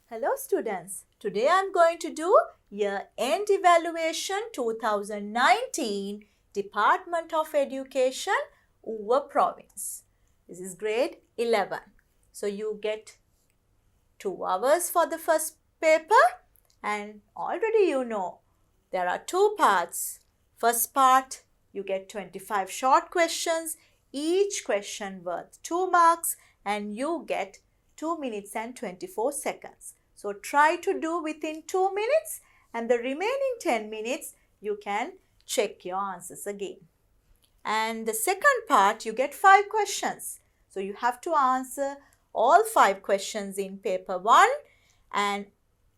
Hello students, today I am going to do Year End Evaluation 2019 Department of Education Uva Province. This is grade 11. So you get 2 hours for the first paper and already you know there are 2 parts. First part you get 25 short questions, each question worth 2 marks and you get 2 minutes and 24 seconds. So try to do within 2 minutes and the remaining 10 minutes you can check your answers again. And the second part you get 5 questions. So you have to answer all 5 questions in paper 1 and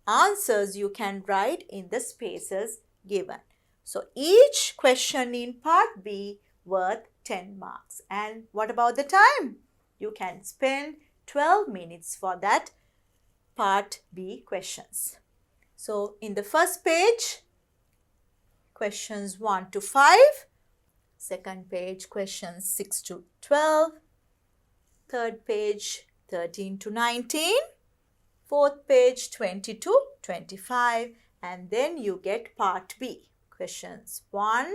answers you can write in the spaces given. So each question in part B worth 10 marks. And what about the time? You can spend 12 minutes for that part B questions. So in the first page, questions 1 to 5, second page questions 6 to 12, third page 13 to 19, fourth page 20 to 25, and then you get part B, questions 1,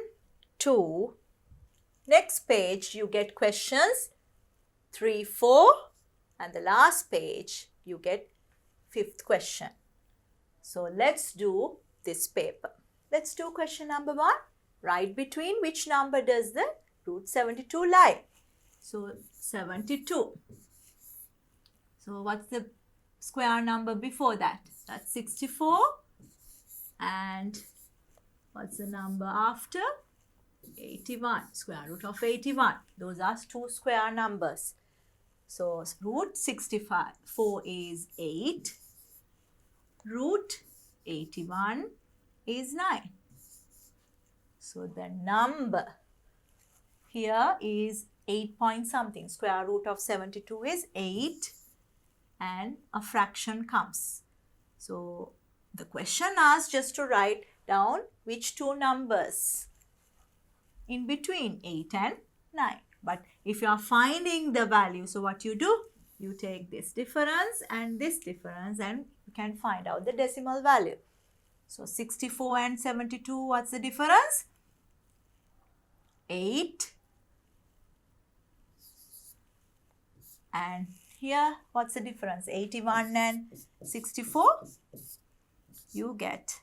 2. Next page you get questions 3, 4, and the last page you get 5th question. So let's do this paper. Let's do question number 1. Write between which number does the root 72 lie? So 72. So what's the square number before that? That's 64. And what's the number after? 81. Square root of 81. Those are 2 square numbers. So root 64 is 8. Root 81 is 9. So the number here is 8 point something. Square root of 72 is 8 and a fraction comes. So the question asks just to write down which 2 numbers in between 8 and 9. But if you are finding the value, so what you do? You take this difference and you can find out the decimal value. So 64 and 72, what's the difference? 8. And here, what's the difference? 81 and 64? You get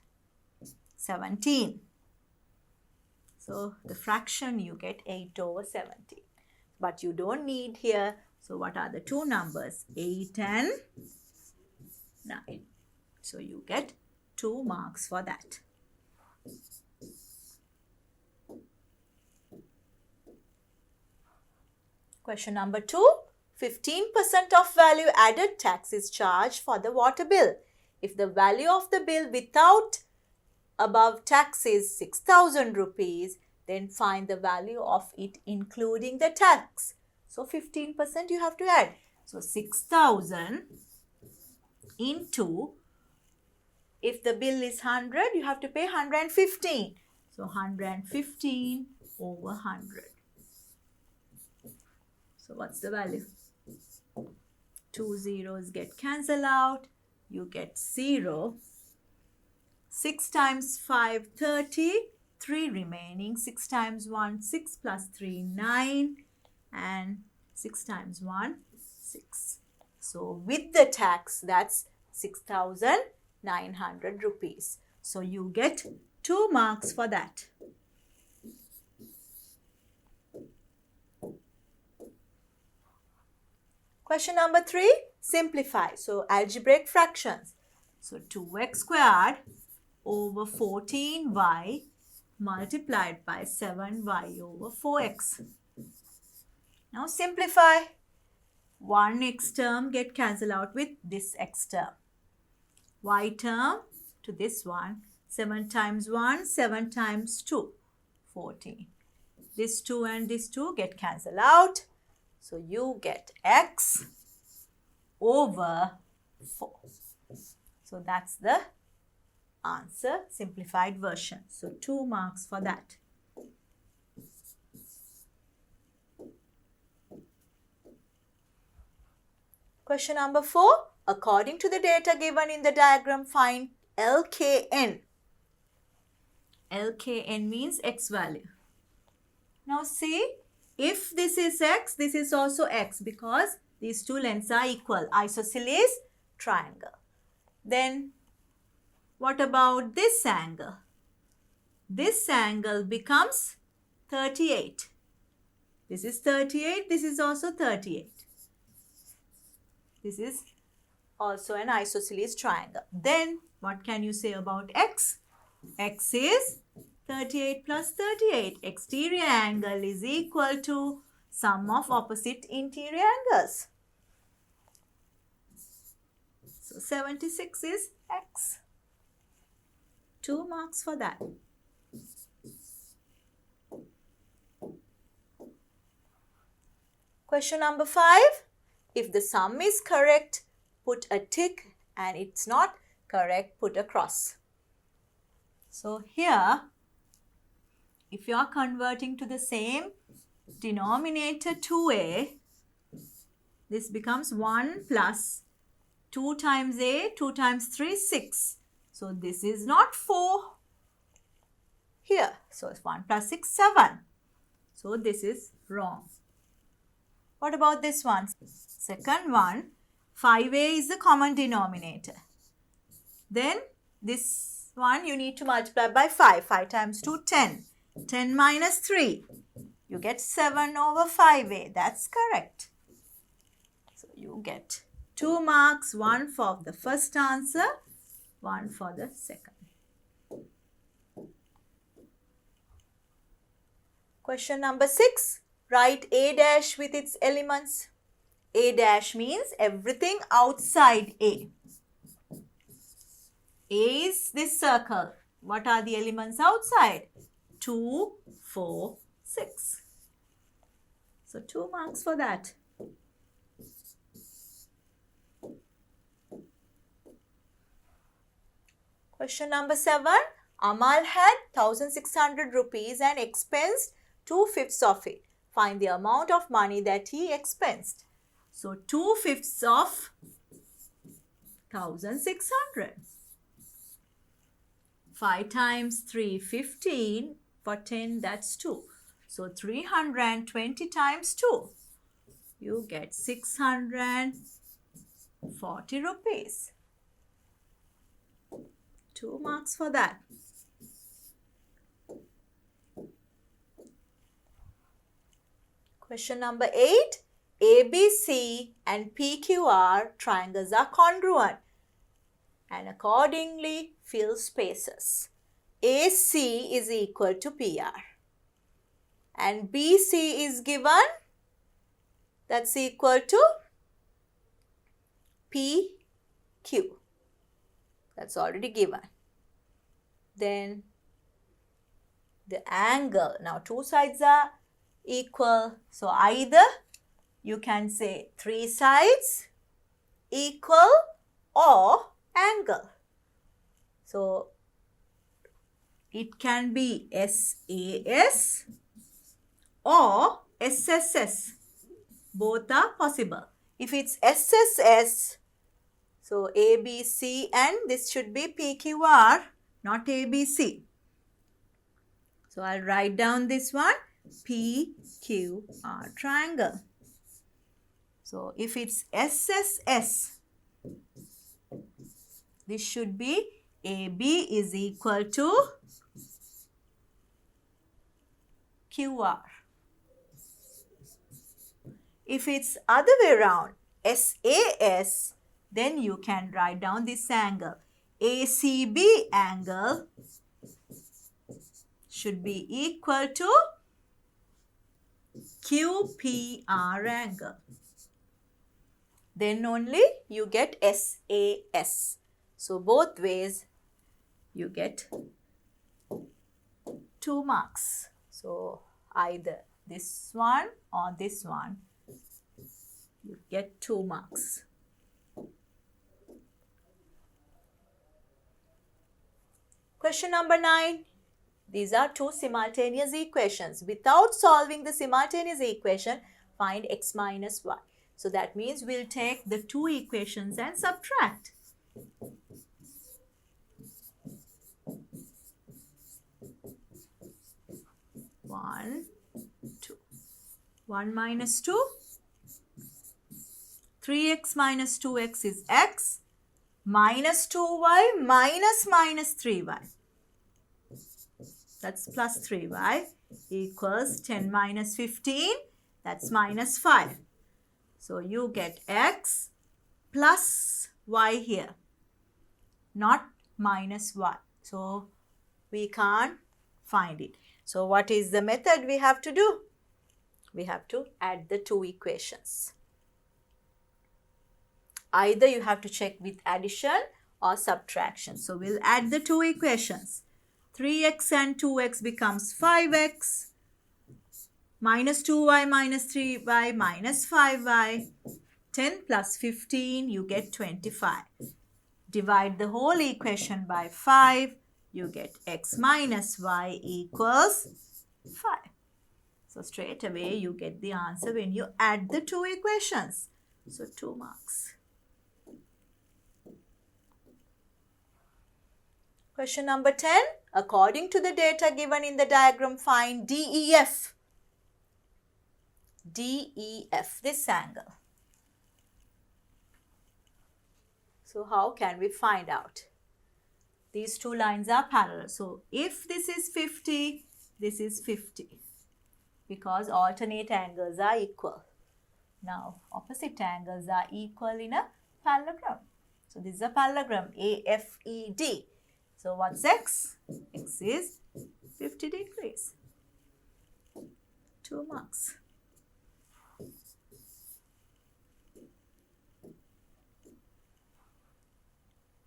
17. So the fraction you get 8 over 17. But you don't need here. So what are the 2 numbers? 8 and 9. So you get 2 marks for that. Question number 2. 15% of value added tax is charged for the water bill. If the value of the bill without above tax is 6,000 rupees, then find the value of it including the tax. So 15% you have to add. So 6,000 into, if the bill is 100, you have to pay 115. So 115 over 100. So what's the value? 2 zeros get cancelled out. You get 0. 6 times 5, 30. 3 remaining. 6 times 1, 6 plus 3, 9. And 6 times 1, 6. So with the tax, that's 6,900 rupees. So you get 2 marks for that. Question number 3, simplify. So algebraic fractions. So 2x squared over 14y multiplied by 7y over 4x. Now simplify. One x term get cancelled out with this x term. Y term to this one. 7 times 1, 7 times 2, 14. This 2 and this 2 get cancelled out. So you get x over 4. So that's the answer, simplified version. So 2 marks for that. Question number 4. According to the data given in the diagram, find LKN. LKN means x value. Now see, if this is x, this is also x because these two lengths are equal. Isosceles triangle. Then what about this angle? This angle becomes 38. This is 38. This is also 38. This is also an isosceles triangle. Then what can you say about x? X is 38 plus 38. Exterior angle is equal to sum of opposite interior angles. So 76 is x. 2 marks for that. Question number 5. If the sum is correct, put a tick, and it's not correct, put a cross. So here, if you are converting to the same denominator 2a, this becomes 1 plus 2 times a, 2 times 3, 6. So this is not 4 here. So it's 1 plus 6, 7. So this is wrong. What about this one? Second one, 5a is the common denominator. Then this one you need to multiply by 5. 5 times 2, 10. 10 minus 3. You get 7 over 5a. That's correct. So you get 2 marks, 1 for the first answer, 1 for the second. Question number 6. Write A dash with its elements. A dash means everything outside A. A is this circle. What are the elements outside? 2, 4, 6. So 2 marks for that. Question number 7. Amal had 1,600 rupees and expensed 2/5 of it. Find the amount of money that he expensed. So 2/5 of 1,600. 5 times 3, 15. For 10, that's 2. So 320 times 2. You get 640 rupees. 2 marks for that. Question number 8. ABC and PQR triangles are congruent and accordingly fill spaces. AC is equal to PR and BC is given, that's equal to PQ. That's already given. Then the angle, now two sides are equal, so either you can say 3 sides equal or angle. So it can be SAS or SSS. Both are possible. If it's SSS, so ABC and this should be PQR, not ABC. So I'll write down this one, PQR triangle. So if it's SSS, this should be AB is equal to QR. If it's other way around, SAS, then you can write down this angle. ACB angle should be equal to QPR angle. Then only you get SAS. So both ways you get 2 marks. So either this one or this one, you get 2 marks. Question number 9. These are two simultaneous equations. Without solving the simultaneous equation, find x minus y. So that means we'll take the two equations and subtract. 1, 2. 1 minus 2. 3x minus 2x is x. Minus 2y minus 3y. That's plus 3y equals 10 minus 15. That's minus 5. So you get x plus y here, not minus y. So we can't find it. So what is the method we have to do? We have to add the two equations. Either you have to check with addition or subtraction. So we'll add the two equations. 3x and 2x becomes 5x. Minus 2y minus 3y minus 5y. 10 plus 15, you get 25. Divide the whole equation by 5. You get x minus y equals 5. So straight away you get the answer when you add the two equations. So 2 marks. Question number 10. According to the data given in the diagram, find DEF. DEF, this angle. So how can we find out? These two lines are parallel. So if this is 50, this is 50. Because alternate angles are equal. Now opposite angles are equal in a parallelogram. So this is a parallelogram, AFED. So what's x? X is 50 degrees. 2 marks.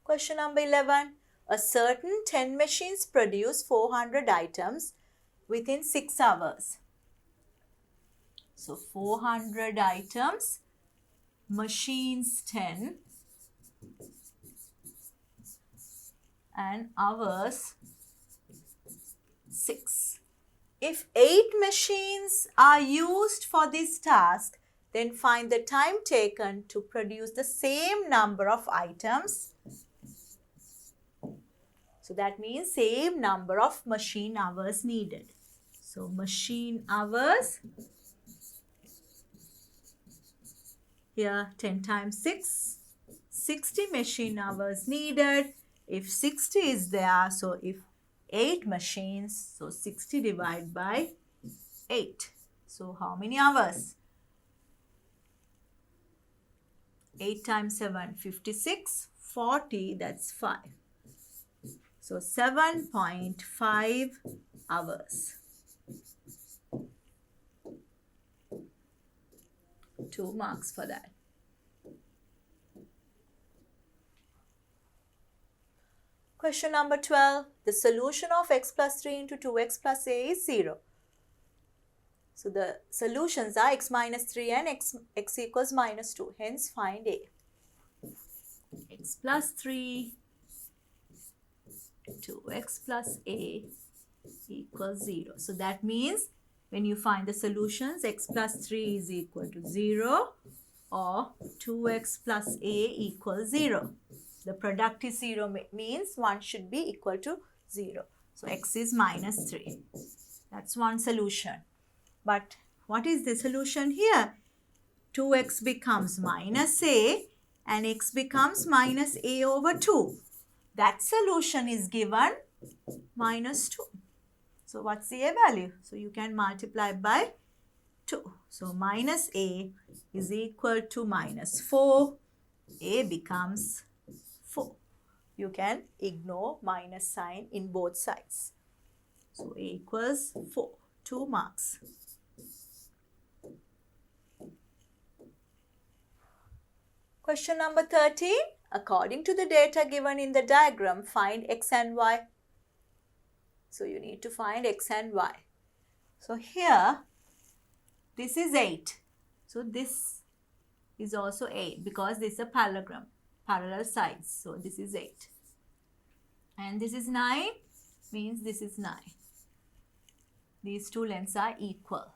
Question number 11. A certain 10 machines produce 400 items within 6 hours. So 400 items, machines 10 and hours 6. If 8 machines are used for this task, then find the time taken to produce the same number of items. So that means same number of machine hours needed. So machine hours, here 10 times 6, 60 machine hours needed. If 60 is there, so if 8 machines, so 60 divided by 8. So how many hours? 8 times 7, 56, 40, that's 5. So 7.5 hours. 2 marks for that. Question number 12. The solution of x plus 3 into 2x plus a is 0. So the solutions are x minus 3 and x equals minus 2. Hence find a. X plus 3 2x plus a equals 0. So that means when you find the solutions, x plus 3 is equal to 0 or 2x plus a equals 0. The product is 0 means one should be equal to 0. So x is minus 3. That's one solution. But what is the solution here? 2x becomes minus a and x becomes minus a over 2. That solution is given minus 2. So what's the a value? So you can multiply by 2. So minus a is equal to minus 4. A becomes 4. You can ignore minus sign in both sides. So a equals 4. 2 marks. Question number 13. According to the data given in the diagram, find x and y. So you need to find x and y. So here, this is 8. So this is also 8 because this is a parallelogram, parallel sides. So this is 8. And this is 9, means this is 9. These two lengths are equal.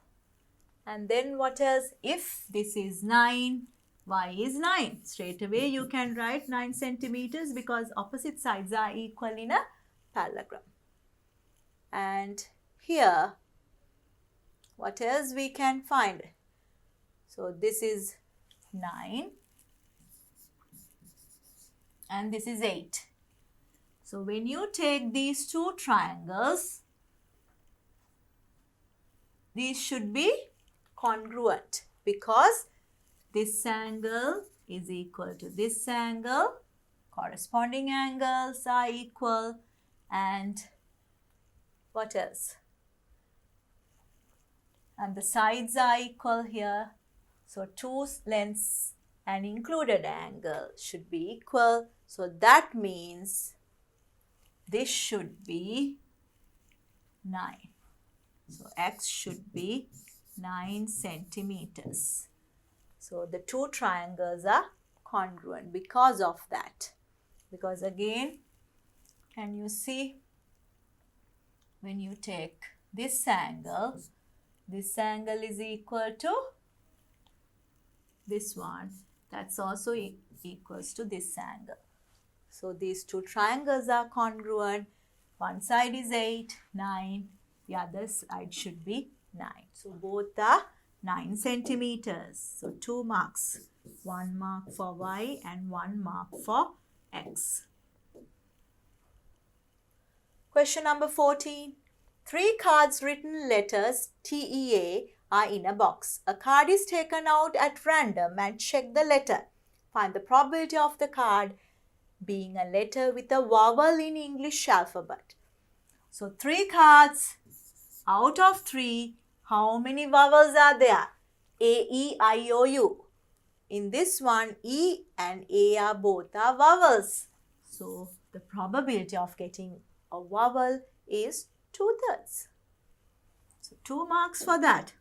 And then what else? If this is 9, y is 9. Straight away you can write 9 centimeters because opposite sides are equal in a parallelogram. And here, what else we can find? So this is 9 and this is 8. So when you take these two triangles, these should be congruent because this angle is equal to this angle, corresponding angles are equal, and what else? And the sides are equal here. So two lengths and included angle should be equal. So that means this should be 9. So x should be 9 centimeters. So the two triangles are congruent because of that. Because again, can you see, when you take this angle is equal to this one. That's also equals to this angle. So these two triangles are congruent. One side is 8, 9. The other side should be 9. So both are 9 centimeters. So 2 marks. 1 mark for y and 1 mark for x. Question number 14. 3 cards written letters TEA are in a box. A card is taken out at random and check the letter. Find the probability of the card being a letter with a vowel in English alphabet. So 3 cards. Out of 3, how many vowels are there? A, E, I, O, U. In this one, E and A are both vowels. So the probability of getting a vowel is 2/3. So 2 marks for that.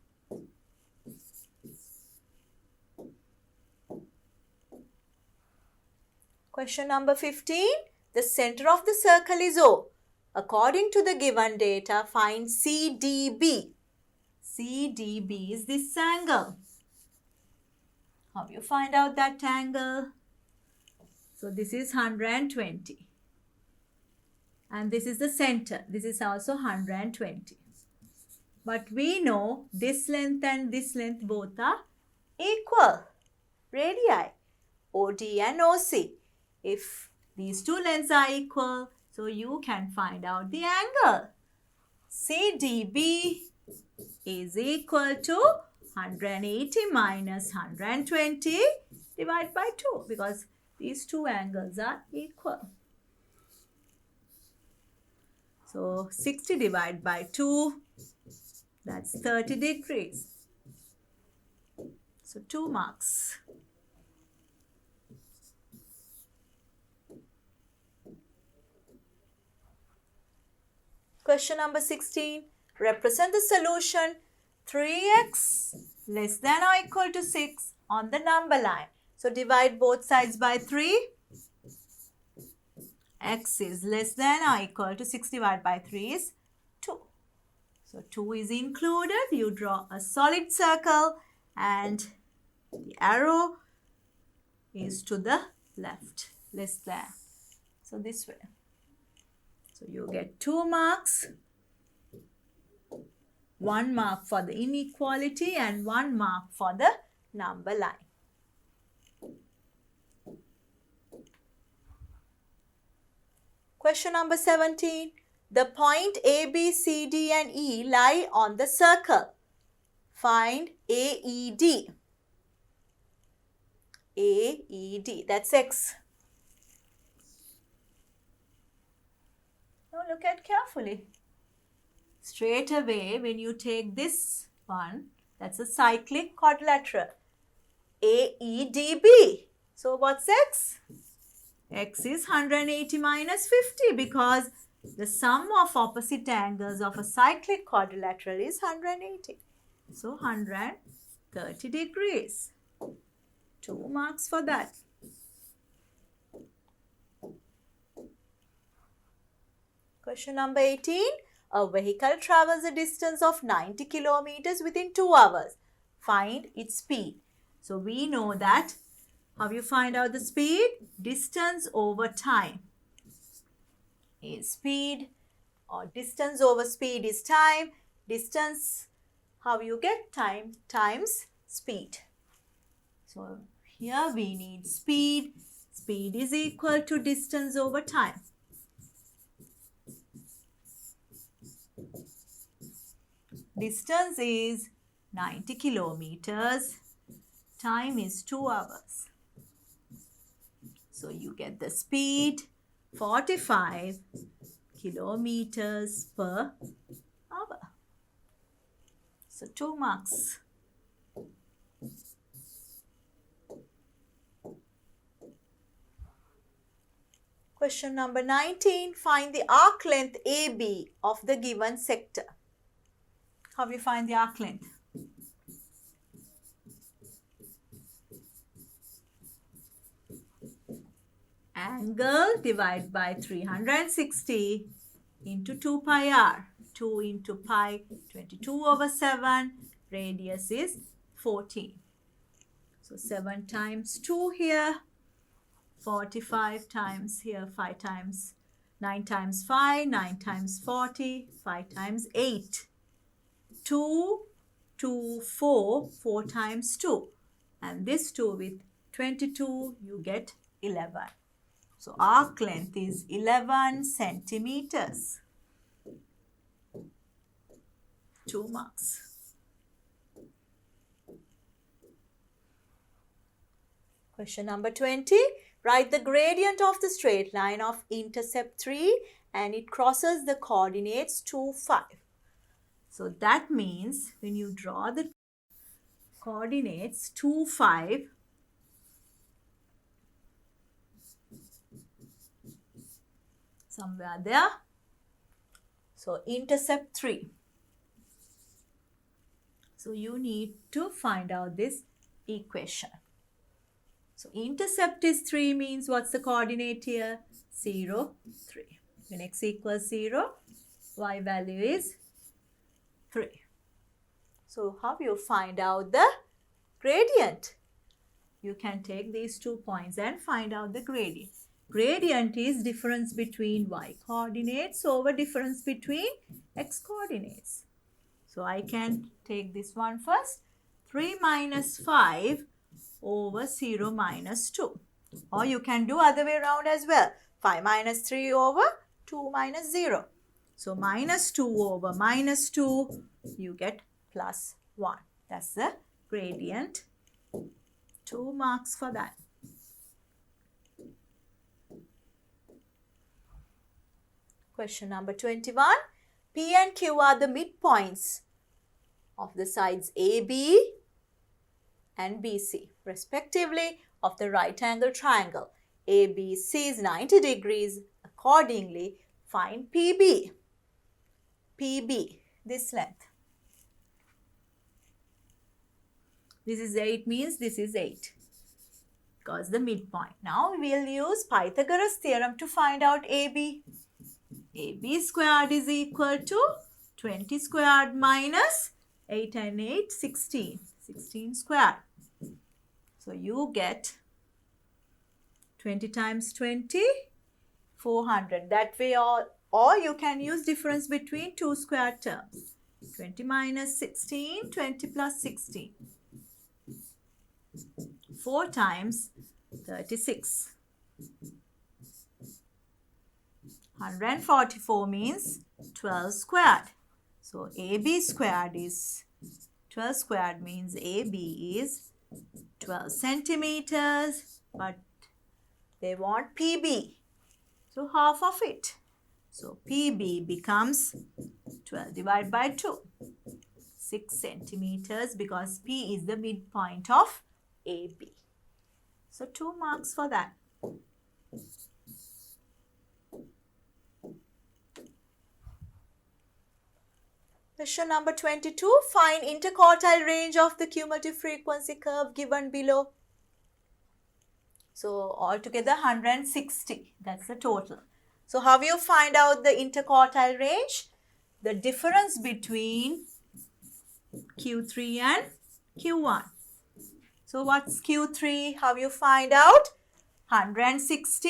Question number 15. The center of the circle is O. According to the given data, find CDB. CDB is this angle. How you find out that angle? So this is 120. And this is the center. This is also 120. But we know this length and this length both are equal. Radii, OD and OC. If these two lengths are equal, so you can find out the angle. CDB is equal to 180 minus 120 divided by 2 because these two angles are equal. So 60 divided by 2, that's 30 degrees. So 2 marks. Question number 16. Represent the solution 3x less than or equal to 6 on the number line. So divide both sides by 3. X is less than or equal to 6 divided by 3 is 2. So 2 is included. You draw a solid circle and the arrow is to the left, less than. So this way. So you get 2 marks. 1 mark for the inequality and 1 mark for the number line. Question number 17. The point A, B, C, D and E lie on the circle. Find AED. AED, that's X. Now look at carefully. Straight away, when you take this one, that's a cyclic quadrilateral. AEDB. So what's X? X is 180 minus 50 because the sum of opposite angles of a cyclic quadrilateral is 180. So 130 degrees. 2 marks for that. Question number 18. A vehicle travels a distance of 90 kilometers within 2 hours. find its speed. So we know that how you find out the speed? Distance over time is speed, or distance over speed is time. Distance, how you get time times speed. So here we need speed. Speed is equal to distance over time. Distance is 90 kilometers. Time is 2 hours. So you get the speed 45 kilometers per hour. So 2 marks. Question number 19. Find the arc length AB of the given sector. How we find the arc length? Angle divided by 360 into 2 pi r. 2 into pi, 22/7. Radius is 14. So 7 times 2 here. 45 times here, 5 times, 9 times 5, 9 times 40, 5 times 8. 2, 2, 4, 4 times 2. And this 2 with 22, you get 11. So arc length is 11 centimeters. 2 marks. Question number 20. Write the gradient of the straight line of intercept 3 and it crosses the coordinates 2, 5. So that means when you draw the coordinates 2, 5, somewhere there. So intercept 3. So you need to find out this equation. So intercept is 3 means what's the coordinate here? 0, 3. When x equals 0, y value is 3. So how you find out the gradient? You can take these 2 points and find out the gradient. Gradient is difference between y coordinates over difference between x coordinates. So I can take this one first. 3 minus 5 over 0 minus 2. Or you can do other way around as well. 5 minus 3 over 2 minus 0. So minus 2 over minus 2, you get plus 1. That's the gradient. 2 marks for that. Question number 21. P and Q are the midpoints of the sides AB and BC, respectively, of the right angle triangle. ABC is 90 degrees. Accordingly, find PB. PB, this length. This is 8 means this is 8 because the midpoint. Now we will use Pythagoras theorem to find out AB. AB squared is equal to 20 squared minus 8 and 8, 16. 16 squared. So you get 20 times 20, 400. That way, or you can use difference between two square terms. 20 minus 16, 20 plus 16. 4 times 36. 144 means 12 squared. So AB squared is 12 squared means AB is 12 centimeters, but they want PB. So half of it. So PB becomes 12 divided by 2. 6 centimeters because P is the midpoint of AB. So 2 marks for that. Question number 22. Find interquartile range of the cumulative frequency curve given below. So altogether 160. That's the total. So how you find out the interquartile range? The difference between Q3 and Q1. So what's Q3? How you find out? 160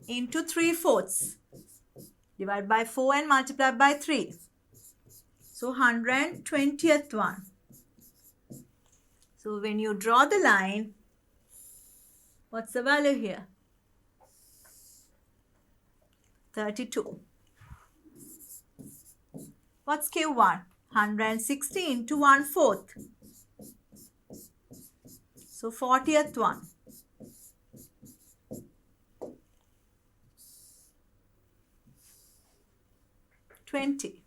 into 3/4. Divide by 4 and multiply by 3. So 120th one. So when you draw the line, what's the value here? 32. What's Q1? 160 into 1/4. So 40th one. 20.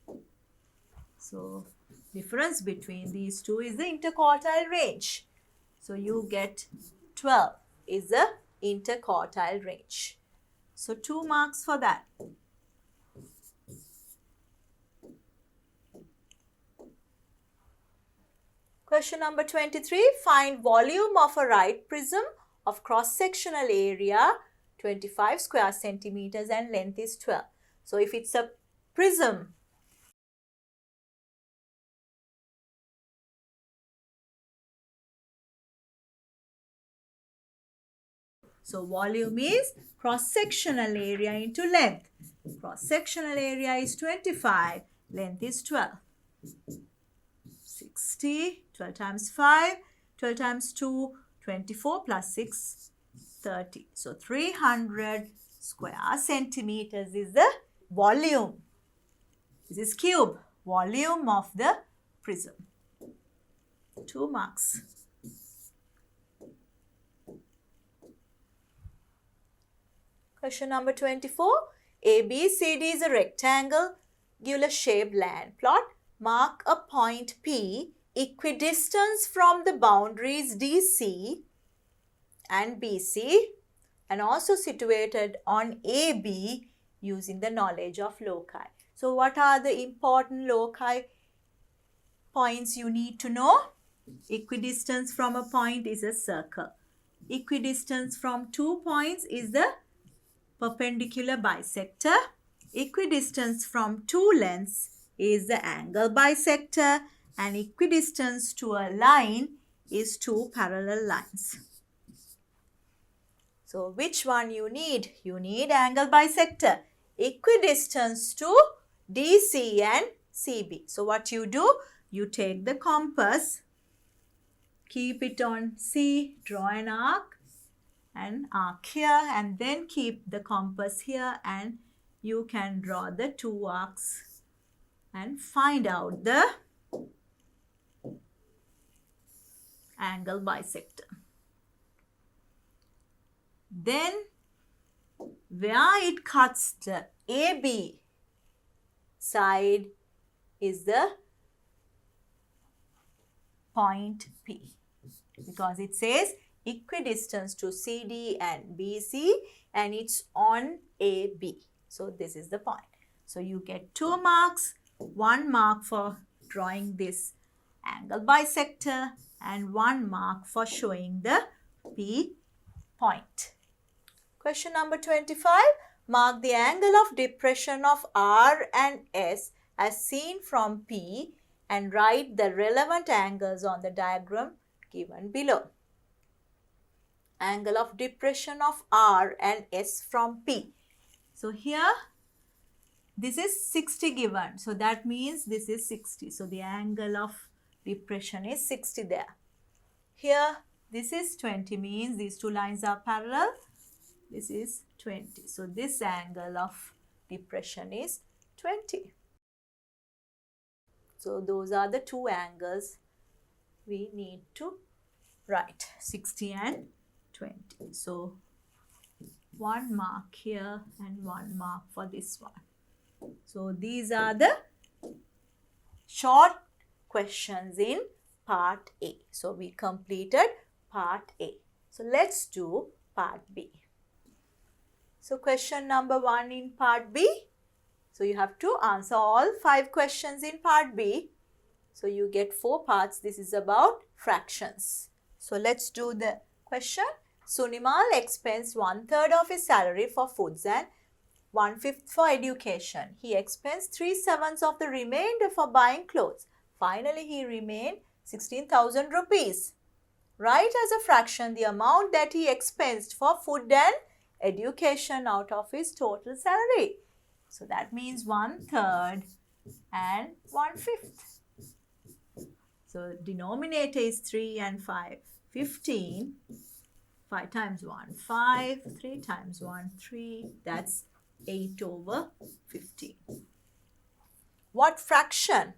So difference between these two is the interquartile range. So you get 12 is the interquartile range. So 2 marks for that. Question number 23. Find volume of a right prism of cross-sectional area 25 square centimeters and length is 12. So if it's a prism, so volume is cross-sectional area into length. Cross-sectional area is 25, length is 12. 60, 12 times 5, 12 times 2, 24 plus 6, 30. So 300 square centimeters is the volume. This is cube, volume of the prism. 2 marks. Question number 24. ABCD is a rectangular shaped land plot. Mark a point P equidistant from the boundaries DC and BC and also situated on AB using the knowledge of loci. So what are the important loci points you need to know? Equidistance from a point is a circle. Equidistance from 2 points is the perpendicular bisector. Equidistance from 2 lengths is the angle bisector, and equidistance to a line is 2 parallel lines. So which one you need? You need angle bisector. Equidistance to DC and CB. So what you do? You take the compass, keep it on C, draw an arc here, and then keep the compass here, and you can draw the 2 arcs and find out the angle bisector. Then where it cuts the AB side is the point P, because it says equidistance to CD and BC and it's on AB. So this is the point. So you get 2 marks, 1 mark for drawing this angle bisector and 1 mark for showing the P point. Question number 25. Mark the angle of depression of R and S as seen from P and write the relevant angles on the diagram given below. Angle of depression of R and S from P. So here this is 60 given. So that means this is 60. So the angle of depression is 60 there. Here this is 20, means these 2 lines are parallel. This is 20. So this angle of depression is 20. So those are the 2 angles we need to write, 60 and 20. So 1 mark here and 1 mark for this one. So these are the short questions in part A. So we completed part A. So let's do part B. So question number 1 in part B. So you have to answer all 5 questions in part B. So you get 4 parts. This is about fractions. So let's do the question. Sunimal expends 1/3 of his salary for foods and 1/5 for education. He expends 3/7 of the remainder for buying clothes. Finally, he remained 16,000 rupees. Write as a fraction the amount that he expensed for food and education out of his total salary. So that means 1/3 and 1/5. So denominator is 3 and 5. 15. 5 times 1, 5. 3 times 1, 3. That's 8/15. What fraction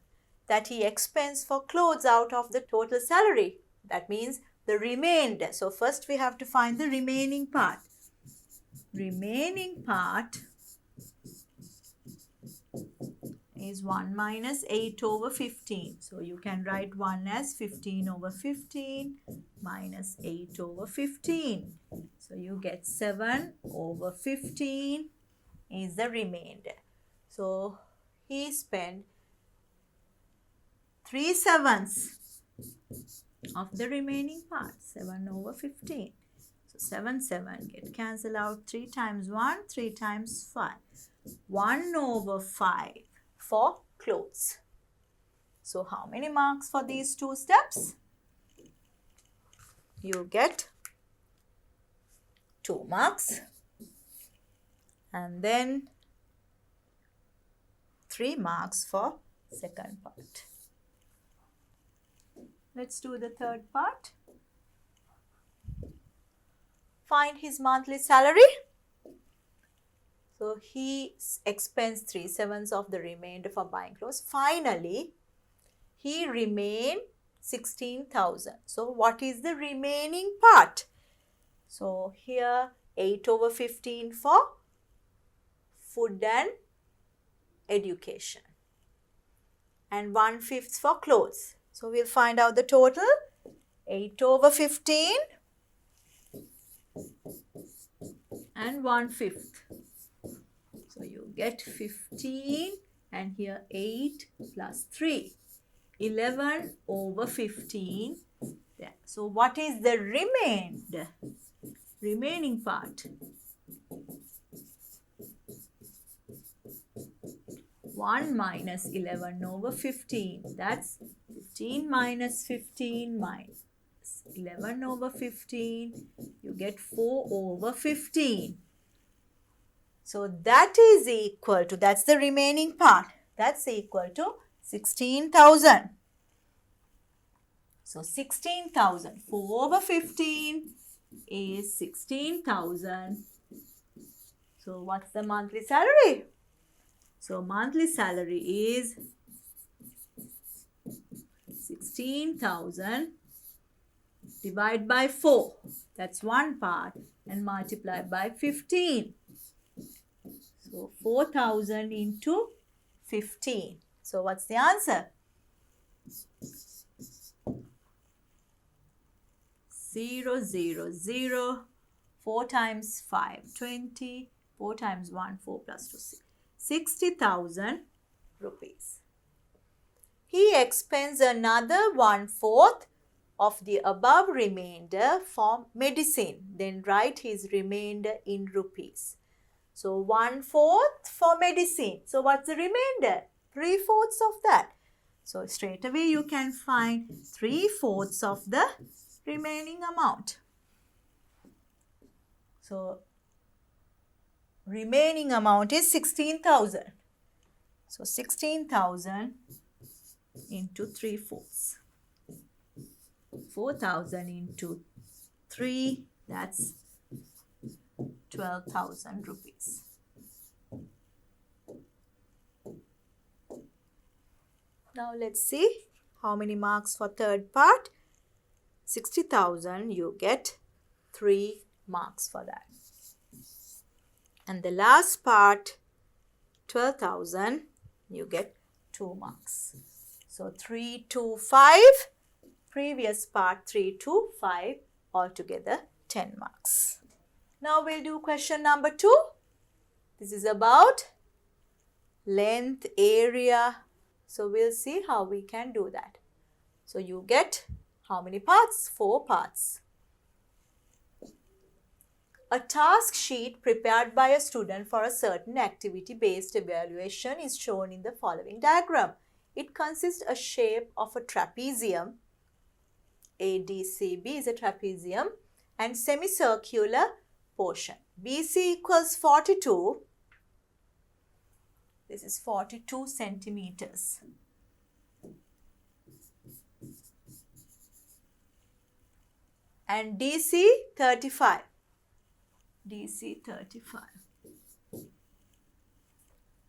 that he expends for clothes out of the total salary? That means the remainder. So first we have to find the remaining part. Remaining part is 1 minus 8/15. So you can write 1 as 15/15 minus 8/15. So you get 7/15 is the remainder. So he spent 3/7 of the remaining part, 7/15. So 7 get cancelled out. 3 times 1, 3 times 5. 1/5 for clothes. So how many marks for these two steps? You get 2 marks and then 3 marks for second part. Let's do the third part. Find his monthly salary. So he expends 3/7 of the remainder for buying clothes. Finally, he remained 16,000. So what is the remaining part? So here 8/15 for food and education and 1/5 for clothes. So we'll find out the total. 8/15 and 1/5. So you get 15 and here 8 plus 3. 11/15. Yeah. So what is the remaining part? 1 minus 11/15. That's 15 minus 15 minus 11/15. You get 4/15. So that is equal to, that's the remaining part. That's equal to 16,000. So 16,000. 4/15 is 16,000. So what's the monthly salary? So monthly salary is 16,000 divided by 4. That's one part and multiplied by 15. So 4,000 into 15. So what's the answer? 0, 0, 0. 4 times 5, 20. 4 times 1, 4 plus 2, 6. 60,000 rupees. He expends another 1/4 of the above remainder for medicine. Then write his remainder in rupees. So 1/4 for medicine. So what's the remainder? 3/4 of that. So straight away you can find 3/4 of the remaining amount. So remaining amount is 16,000. So 16,000 into 3/4. 4,000 into 3, that's 12,000 rupees. Now let's see how many marks for third part. 60,000, you get 3 marks for that. And the last part, 12,000, you get 2 marks. So 3 to 5, previous part 3 to 5, altogether 10 marks. Now we'll do question number 2. This is about length, area. So we'll see how we can do that. So you get how many parts? 4 parts. A task sheet prepared by a student for a certain activity-based evaluation is shown in the following diagram. It consists a shape of a trapezium ADCB is a trapezium and semicircular portion. BC equals 42. This is 42 centimeters. And DC 35. DC 35.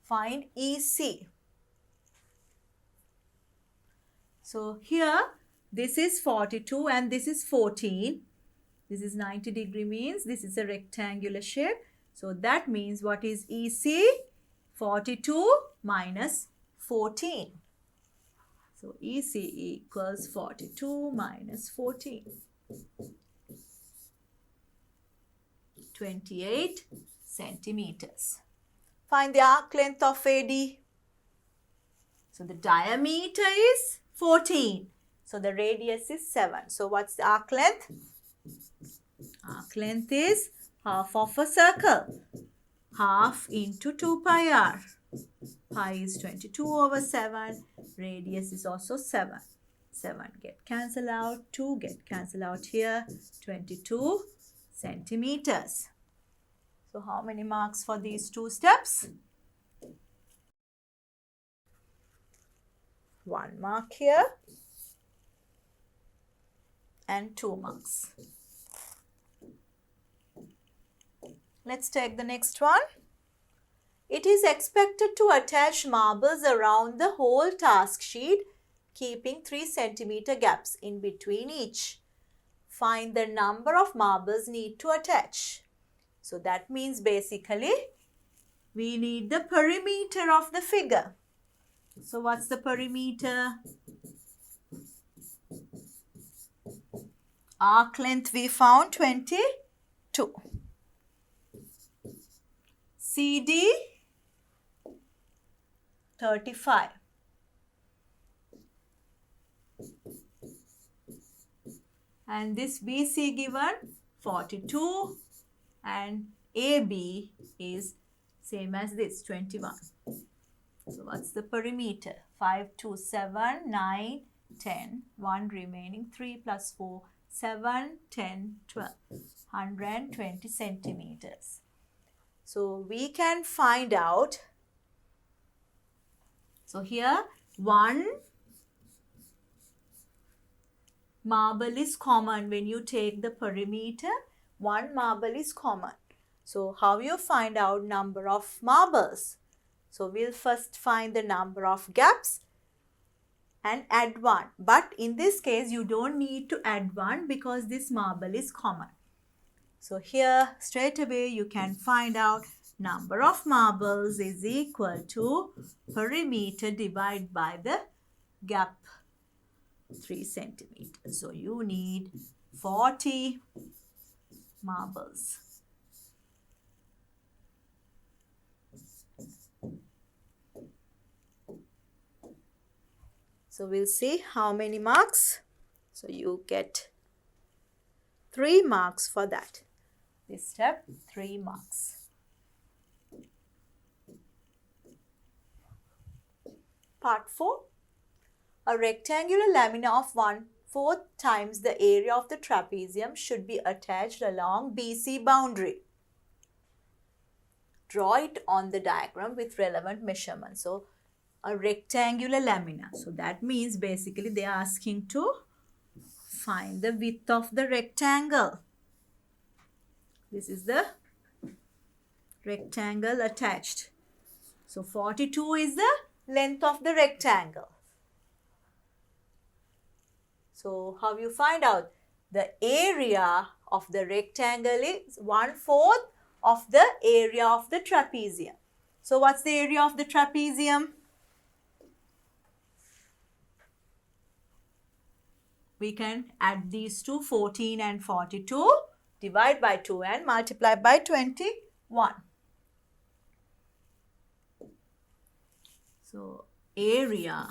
Find EC. So here this is 42 and this is 14. This is 90 degree means this is a rectangular shape. So that means what is EC? 42 minus 14. So EC equals 42 minus 14. 28 centimeters. Find the arc length of AD. So the diameter is 14. So the radius is 7. So what's the arc length? Arc length is half of a circle. Half into 2 pi r. Pi is 22 over 7. Radius is also 7. 7 get cancelled out. 2 get cancelled out here. 22 centimeters. So how many marks for these two steps? 1 mark here and 2 marks. Let's take the next one. It is expected to attach marbles around the whole task sheet, keeping 3 centimeter gaps in between each. Find the number of marbles need to attach. So that means basically we need the perimeter of the figure. So what's the perimeter? Arc length we found 22. CD 35. And this BC given 42 and AB is same as this 21. So what's the perimeter? 5, 2, 7, 9, 10. 1 remaining. 3 plus 4, 7, 10, 12. 120 centimeters. So we can find out. So here 1 marble is common. When you take the perimeter, 1 marble is common. So how you find out number of marbles? So we'll first find the number of gaps and add 1. But in this case, you don't need to add 1 because this marble is common. So here straight away you can find out number of marbles is equal to perimeter divided by the gap 3 centimeters. So you need 40 marbles. So we'll see how many marks. So you get 3 marks for that. This step, 3 marks. Part 4. A rectangular lamina of 1/4 times the area of the trapezium should be attached along BC boundary. Draw it on the diagram with relevant measurements. So a rectangular lamina. So that means basically they are asking to find the width of the rectangle. This is the rectangle attached. So 42 is the length of the rectangle. So how you find out? The area of the rectangle is 1/4 of the area of the trapezium. So what's the area of the trapezium? We can add these two, 14 and 42, divide by 2 and multiply by 21. So area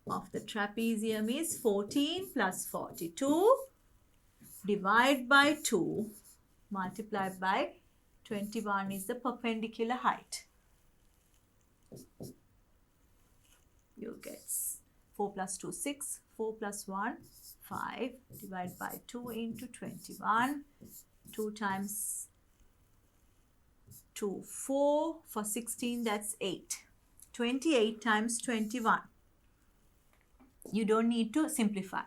of the trapezium is 14 plus 42, divide by 2, multiplied by 21 is the perpendicular height. You get 4 plus 2, 6. 4 plus 1, 5. Divide by 2 into 21. 2 times 2, 4. For 16, that's 8. 28 times 21. You don't need to simplify.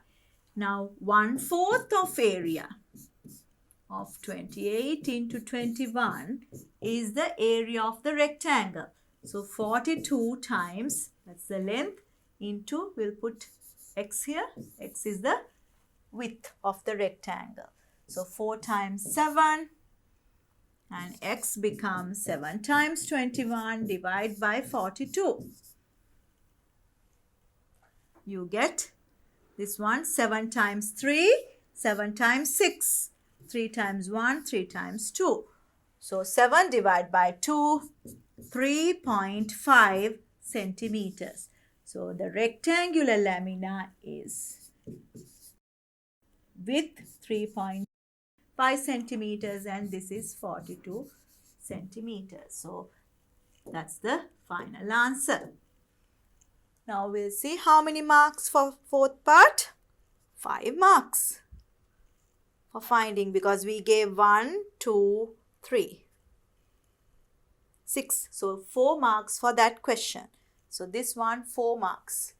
Now, 1/4 of area of 28 into 21 is the area of the rectangle. So 42 times, that's the length, into, we'll put x here. X is the width of the rectangle. So 4 times 7, and x becomes 7 times 21 divided by 42. You get this one, 7 times 3, 7 times 6. 3 times 1, 3 times 2. So 7 divided by 2, 3.5 centimeters. So the rectangular lamina is width 3.5 centimeters, and this is 42 centimeters. So that's the final answer. Now we'll see how many marks for fourth part. 5 marks for finding, because we gave 1, 2, 3, 6. So 4 marks for that question. So this one, 4 marks.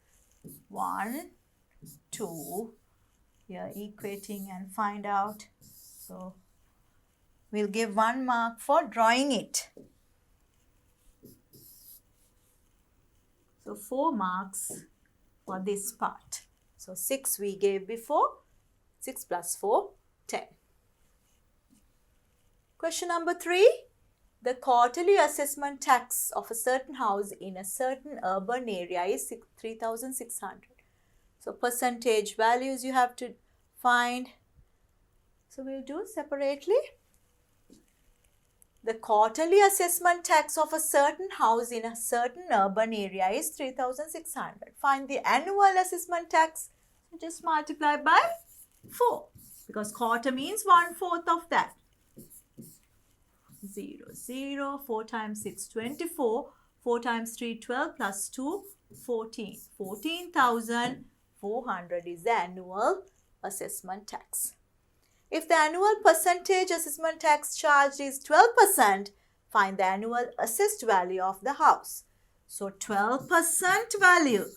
1, 2, here equating and find out. So we'll give 1 mark for drawing it. So 4 marks for this part. So 6 we gave before. 6 plus 4, 10. Question number 3. The quarterly assessment tax of a certain house in a certain urban area is 3,600. So percentage values you have to find. So we'll do separately. The quarterly assessment tax of a certain house in a certain urban area is 3,600. Find the annual assessment tax. Just multiply by 4, because quarter means 1/4 of that. 0, 0, 4 times 6, 24, 4 times 3, 12, plus 2, 14. 14,400 is the annual assessment tax. If the annual percentage assessment tax charged is 12%, find the annual assessed value of the house. So 12% value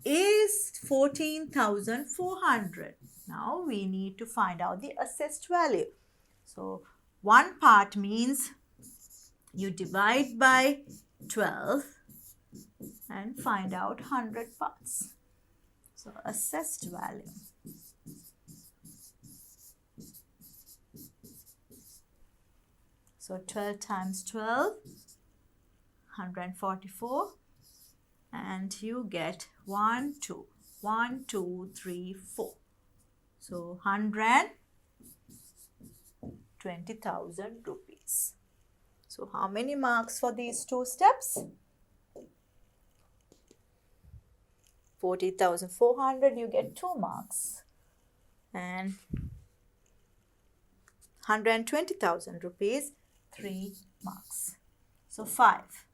is 14,400. Now we need to find out the assessed value. So 1 part means you divide by 12 and find out 100 parts. So assessed value. So 12 times 12, 144, and you get 1, 2, 1, 2, 3, 4. So 120,000 rupees. So how many marks for these 2 steps? 40,400, you get 2 marks. And 120,000 rupees, 3 marks. So 5.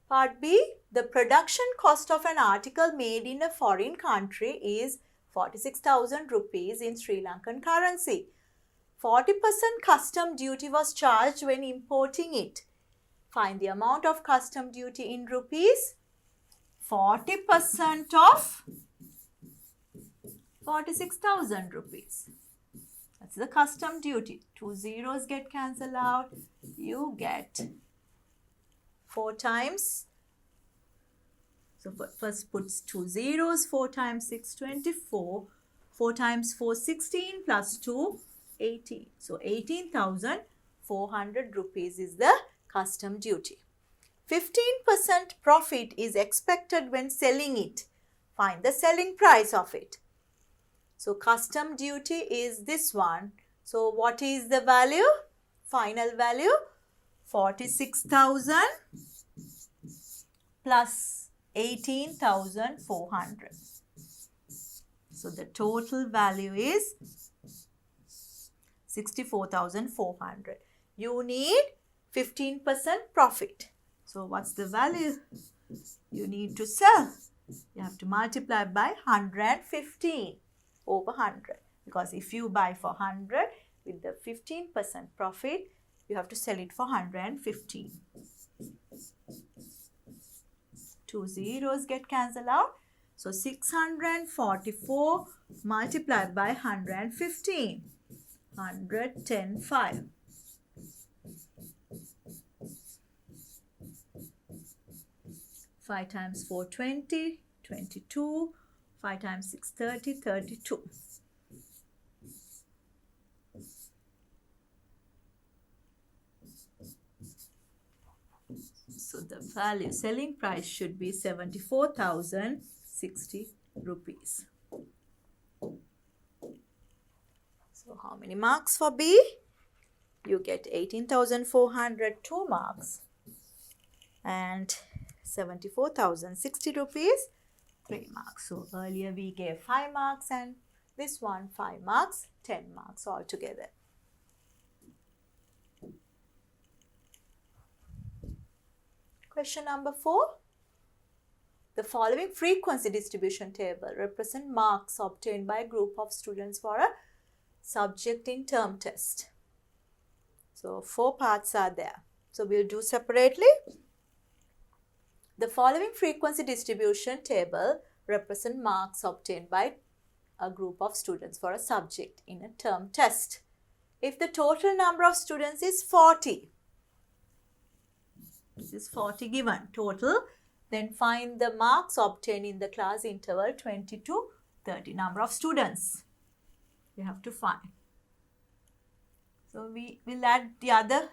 Part B, the production cost of an article made in a foreign country is 46,000 rupees in Sri Lankan currency. 40% custom duty was charged when importing it. Find the amount of custom duty in rupees. 40% of 46,000 rupees. That's the custom duty. 2 zeros get cancelled out. You get 4 times. So first puts 2 zeros. 4 times 6, 24. 4 times 4, 16 plus 2, 18. So 18,400 rupees is the custom duty. 15% profit is expected when selling it. Find the selling price of it. So custom duty is this one. So what is the value? Final value? 46,000 plus 18,400. So the total value is 64,400. You need 15% profit. So what's the value? you need to sell. You have to multiply by 115 over 100. Because if you buy for 100 with the 15% profit, you have to sell it for 115. 2 zeros get cancelled out. So 644 multiplied by 115. 110.5. 5 times 4, 20, 22. 5 times 6, 30, 32. So the value, selling price should be 74,060 rupees. So how many marks for B? You get 18,402 marks and 74,060 rupees, 3 marks. So earlier we gave 5 marks and this one 5 marks, 10 marks altogether. Question number 4. The following frequency distribution table represent marks obtained by a group of students for a subject in term test. So 4 parts are there. So we'll do separately. The following frequency distribution table represent marks obtained by a group of students for a subject in a term test. If the total number of students is 40, this is 40 given total, then find the marks obtained in the class interval 20 to 30, number of students you have to find. So we will add the other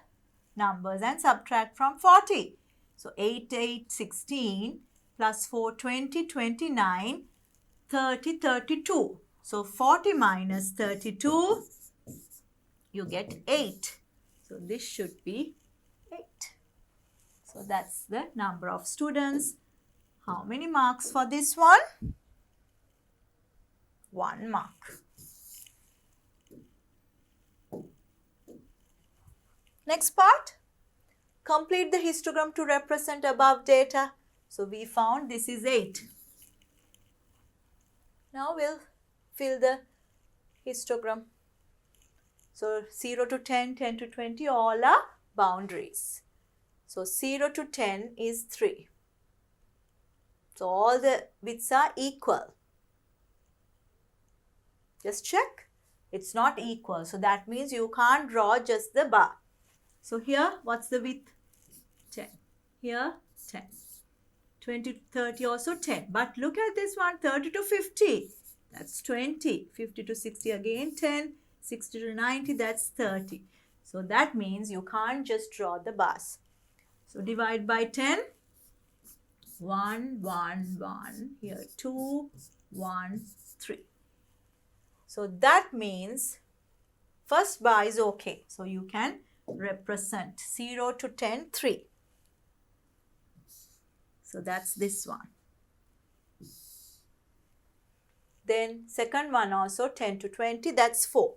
numbers and subtract from 40. So 8, 8, 16 plus 4, 20, 29, 30, 32. So 40 minus 32, you get 8. So this should be 8. So that's the number of students. How many marks for this one? 1 mark. Next part. Complete the histogram to represent above data. So we found this is 8. Now we'll fill the histogram. So 0 to 10, 10 to 20, all are boundaries. So 0 to 10 is 3. So all the bits are equal. Just check. It's not equal. So that means you can't draw just the bar. So here, what's the width? 10. Here, 10. 20 to 30 also 10. But look at this one, 30 to 50. That's 20. 50 to 60 again 10. 60 to 90, that's 30. So that means you can't just draw the bars. So divide by 10. 1, 1, 1. Here 2, 1, 3. So that means first bar is okay. So you can represent 0 to 10, 3. So that's this one. Then second one also 10 to 20, that's 4.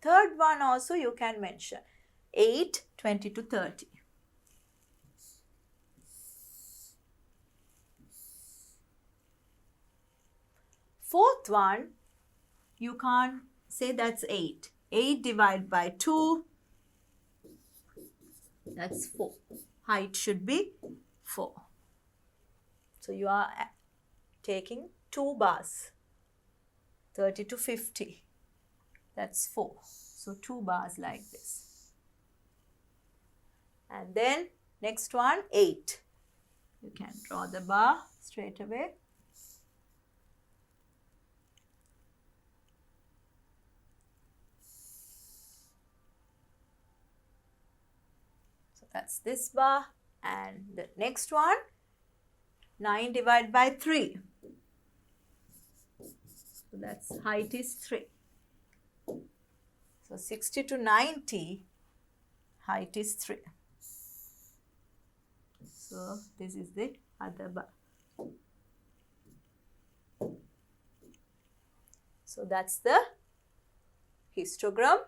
Third one also you can mention 8, 20 to 30. Fourth one, you can't say that's 8. 8 divided by 2, that's 4. Height should be 4. So you are taking 2 bars. 30 to 50. That's 4. So 2 bars like this. And then next one, 8. You can draw the bar straight away. So that's this bar. And the next one, 9 divided by 3. So that's height is 3. So 60 to 90, height is 3. So this is the other bar. So that's the histogram.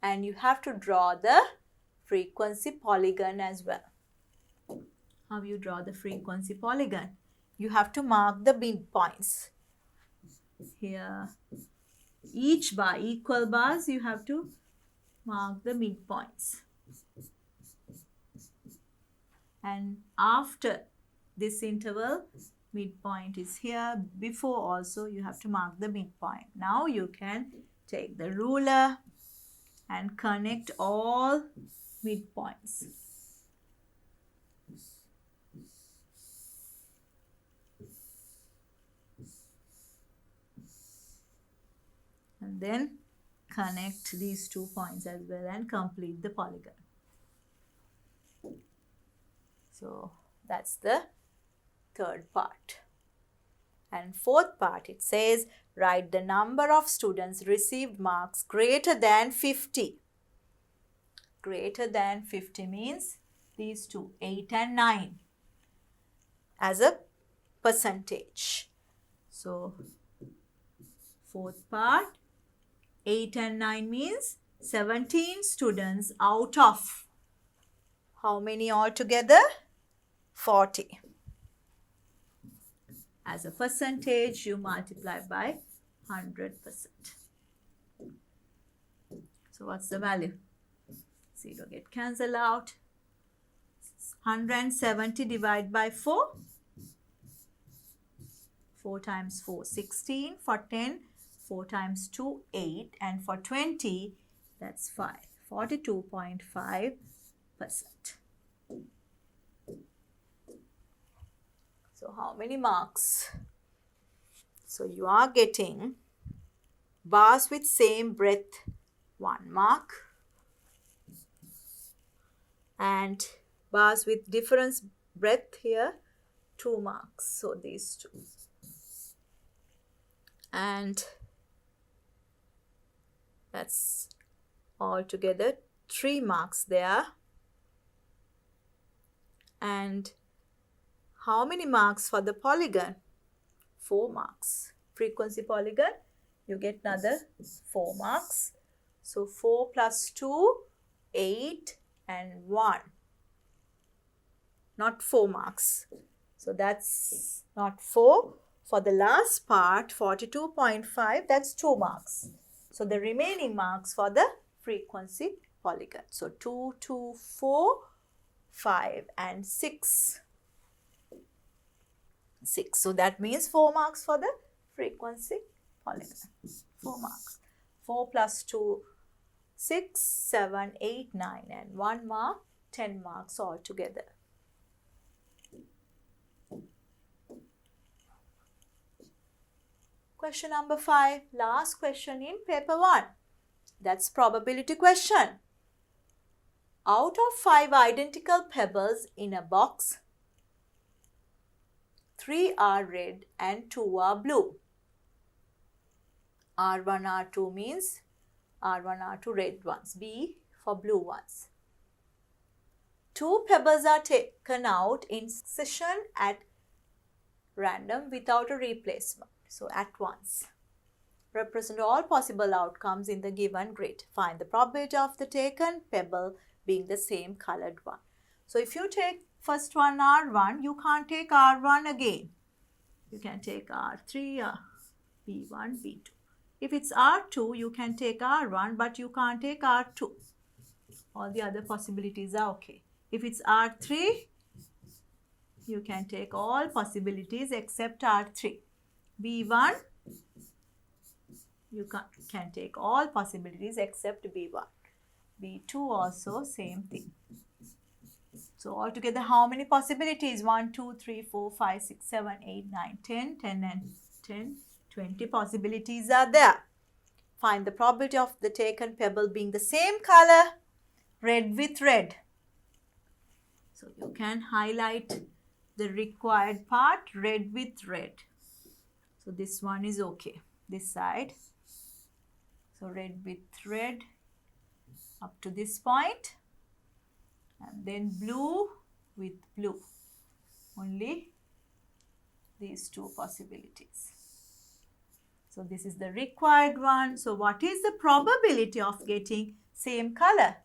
and you have to draw the frequency polygon as well. How you draw the frequency polygon? You have to mark the midpoints. Here, each bar, equal bars, you have to mark the midpoints. And after this interval, midpoint is here. Before also, you have to mark the midpoint. Now you can take the ruler and connect all midpoints. And then connect these 2 points as well and complete the polygon. So that's the third part. And fourth part, it says write the number of students received marks greater than 50. Greater than 50 means these two, 8 and 9, as a percentage. So fourth part, 8 and 9 means 17 students out of how many altogether? 40. As a percentage, you multiply by 100%. So what's the value? 0 get cancelled out. 170 divided by 4. 4 times 4, 16. For 10, 4 times 2, 8. And for 20, that's 5. 42.5%. So how many marks? So you are getting bars with same breadth, 1 mark. And bars with different breadth here, 2 marks. So these two. And that's altogether 3 marks there. And how many marks for the polygon? 4 marks. Frequency polygon, you get another 4 marks. So 4 plus 2, 8 and 1. Not 4 marks. So that's not 4. For the last part, 42.5, that's 2 marks. So the remaining marks for the frequency polygon. So 2, 2, 4, 5 and 6. 6. So that means 4 marks for the frequency polygon. 4 marks. 4 plus 2, 6, 7, 8, 9 and 1 mark, 10 marks altogether. Question number 5, last question in paper 1. That's probability question. Out of 5 identical pebbles in a box, 3 are red and 2 are blue. R1, R2 means R1, R2 red ones, B for blue ones. 2 pebbles are taken out in succession at random without a replacement. So at once. Represent all possible outcomes in the given grid. Find the probability of the taken pebble being the same colored one. So if you take first one R1, you can't take R1 again. You can take R3, B1, B2. If it's R2, you can take R1, but you can't take R2. All the other possibilities are okay. If it's R3, you can take all possibilities except R3. B1, you can take all possibilities except B1. B2 also same thing. So altogether how many possibilities? 1, 2, 3, 4, 5, 6, 7, 8, 9, 10, 10 and 10, 20 possibilities are there. Find the probability of the taken pebble being the same color, red with red. So you can highlight the required part, red with red. So this one is okay, this side. So red with red up to this point. And then blue with blue. Only these 2 possibilities. So this is the required one. So what is the probability of getting same color.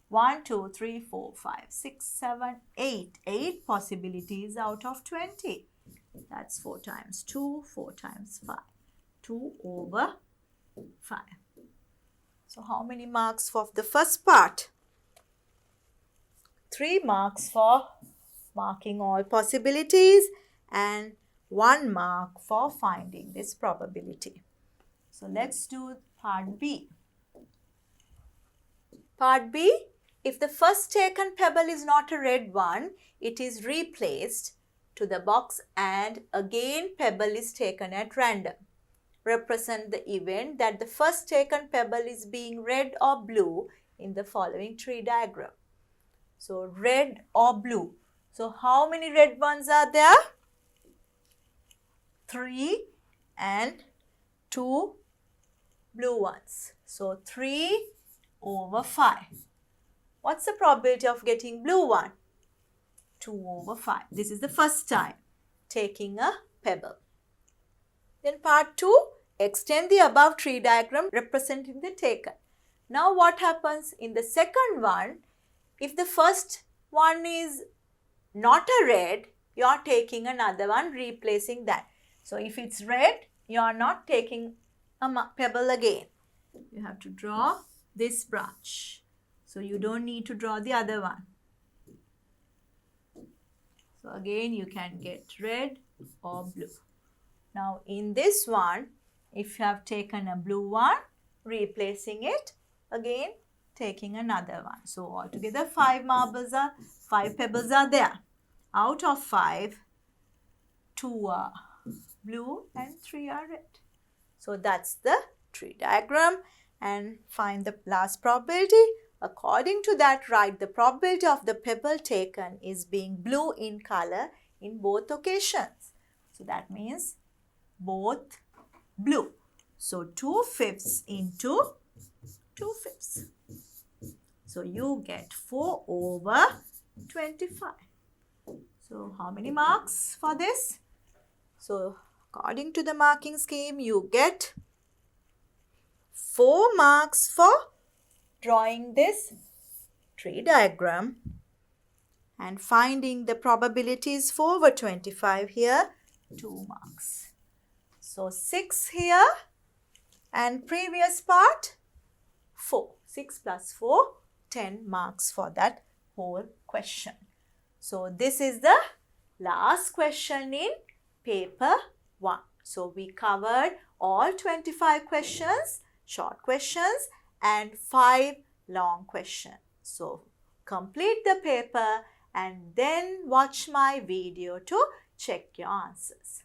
1, 2, 3, 4, 5, 6, 7, 8. 8 possibilities out of 20. That's 4 times 2, 4 times 5. 2 over 5. So how many marks for the first part? 3 marks for marking all possibilities and 1 mark for finding this probability. So let's do part B. Part B, if the first taken pebble is not a red one, it is replaced to the box and again pebble is taken at random. Represent the event that the first taken pebble is being red or blue in the following tree diagram. So red or blue. So how many red ones are there? 3 and 2 blue ones. So 3 over 5. What's the probability of getting blue one? 2 over 5. This is the first time taking a pebble. Then part 2, extend the above tree diagram representing the taken. Now what happens in the second one? If the first one is not a red, you are taking another one replacing that. So if it's red, you are not taking a pebble again. You have to draw this branch. So you don't need to draw the other one. So again you can get red or blue. Now in this one, if you have taken a blue one, replacing it, again taking another one. So altogether 5 pebbles are there. Out of 5, 2 are blue and 3 are red. So that's the tree diagram and find the last probability. According to that, write the probability of the pebble taken is being blue in color in both occasions. So that means both blue. So 2/5 into 2/5. So you get 4 over 25. So how many marks for this? So according to the marking scheme, you get 4 marks for drawing this tree diagram and finding the probabilities 4 over 25 here, 2 marks. So 6 here and previous part 4. 6 plus 4, 10 marks for that whole question. So this is the last question in paper 1. So we covered all 25 questions, short questions and 5 long questions. So complete the paper and then watch my video to check your answers.